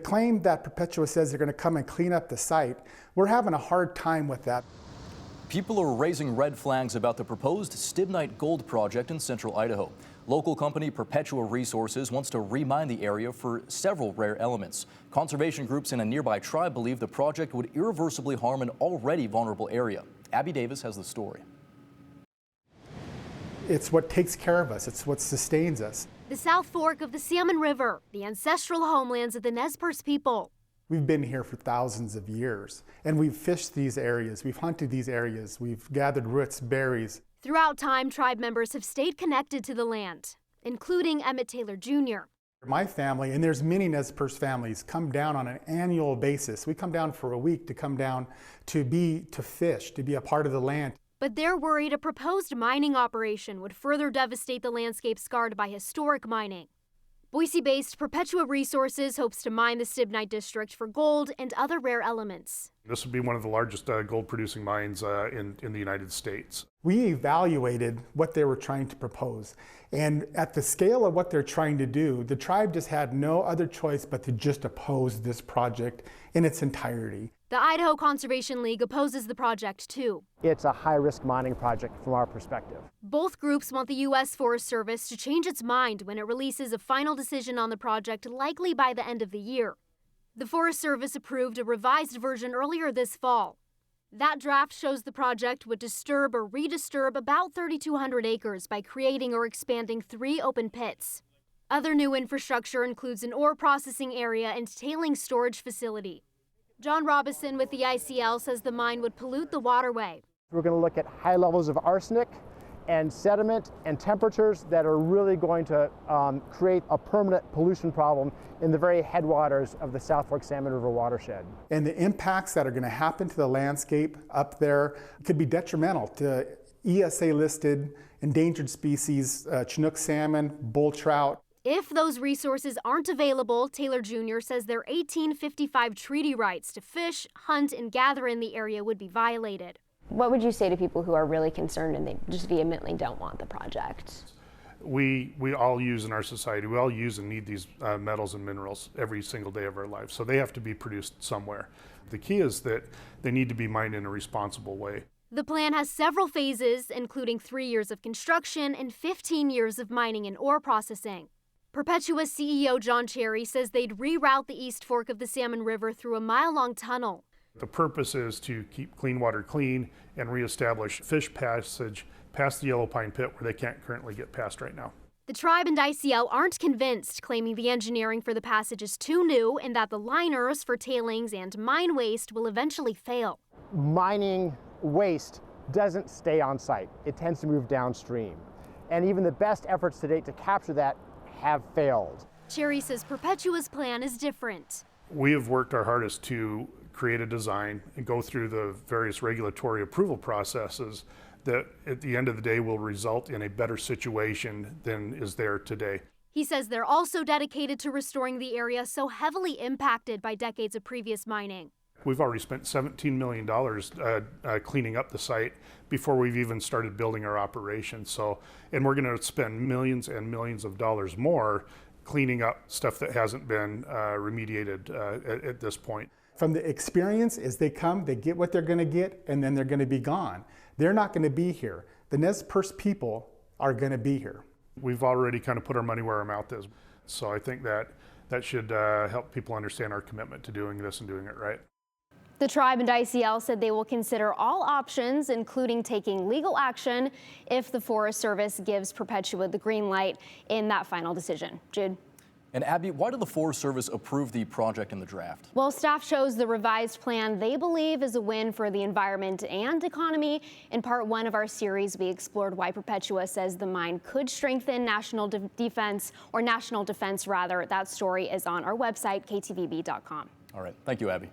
The claim that Perpetua says they're going to come and clean up the site, we're having a hard time with that. People are raising red flags about the proposed Stibnite gold project in central Idaho. Local company Perpetua Resources wants to remine the area for several rare elements. Conservation groups in a nearby tribe believe the project would irreversibly harm an already vulnerable area. Abby Davis has the story. It's what takes care of us. It's what sustains us. The South Fork of the Salmon River, the ancestral homelands of the Nez Perce people. We've been here for thousands of years, and we've fished these areas, we've hunted these areas, we've gathered roots, berries. Throughout time, tribe members have stayed connected to the land, including Emmett Taylor Jr. My family, and there's many Nez Perce families, come down on an annual basis. We come down for a week to come down to fish, to be a part of the land. But they're worried a proposed mining operation would further devastate the landscape scarred by historic mining. Boise-based Perpetua Resources hopes to mine the Stibnite District for gold and other rare elements. This would be one of the largest gold-producing mines in the United States. We evaluated what they were trying to propose, and at the scale of what they're trying to do, the tribe just had no other choice but to just oppose this project in its entirety. The Idaho Conservation League opposes the project too. It's a high-risk mining project from our perspective. Both groups want the U.S. Forest Service to change its mind when it releases a final decision on the project, likely by the end of the year. The Forest Service approved a revised version earlier this fall. That draft shows the project would disturb or redisturb about 3,200 acres by creating or expanding 3 open pits. Other new infrastructure includes an ore processing area and tailings storage facility. John Robison with the ICL says the mine would pollute the waterway. We're going to look at high levels of arsenic and sediment and temperatures that are really going to create a permanent pollution problem in the very headwaters of the South Fork Salmon River watershed. And the impacts that are going to happen to the landscape up there could be detrimental to ESA-listed endangered species, Chinook salmon, bull trout. If those resources aren't available, Taylor Jr. says their 1855 treaty rights to fish, hunt, and gather in the area would be violated. What would you say to people who are really concerned and they just vehemently don't want the project? We all use in our society, we all use and need these metals and minerals every single day of our lives, so they have to be produced somewhere. The key is that they need to be mined in a responsible way. The plan has several phases, including 3 years of construction and 15 years of mining and ore processing. Perpetua CEO John Cherry says they'd reroute the East Fork of the Salmon River through a mile-long tunnel. The purpose is to keep clean water clean and reestablish fish passage past the Yellow Pine Pit where they can't currently get past right now. The tribe and ICL aren't convinced, claiming the engineering for the passage is too new and that the liners for tailings and mine waste will eventually fail. Mining waste doesn't stay on site. It tends to move downstream. And even the best efforts to date to capture that have failed. Cherry says Perpetua's plan is different. We have worked our hardest to create a design and go through the various regulatory approval processes that at the end of the day will result in a better situation than is there today. He says they're also dedicated to restoring the area so heavily impacted by decades of previous mining. We've already spent $17 million cleaning up the site before we've even started building our operation. And we're going to spend millions and millions of dollars more cleaning up stuff that hasn't been remediated at this point. From the experience, as they come, they get what they're going to get, and then they're going to be gone. They're not going to be here. The Nez Perce people are going to be here. We've already kind of put our money where our mouth is. So I think that should help people understand our commitment to doing this and doing it right. The tribe and ICL said they will consider all options, including taking legal action if the Forest Service gives Perpetua the green light in that final decision. Jude. And Abby, why did the Forest Service approve the project in the draft? Well, staff chose the revised plan they believe is a win for the environment and economy. In part 1 of our series, we explored why Perpetua says the mine could strengthen national defense. That story is on our website, ktvb.com. All right. Thank you, Abby.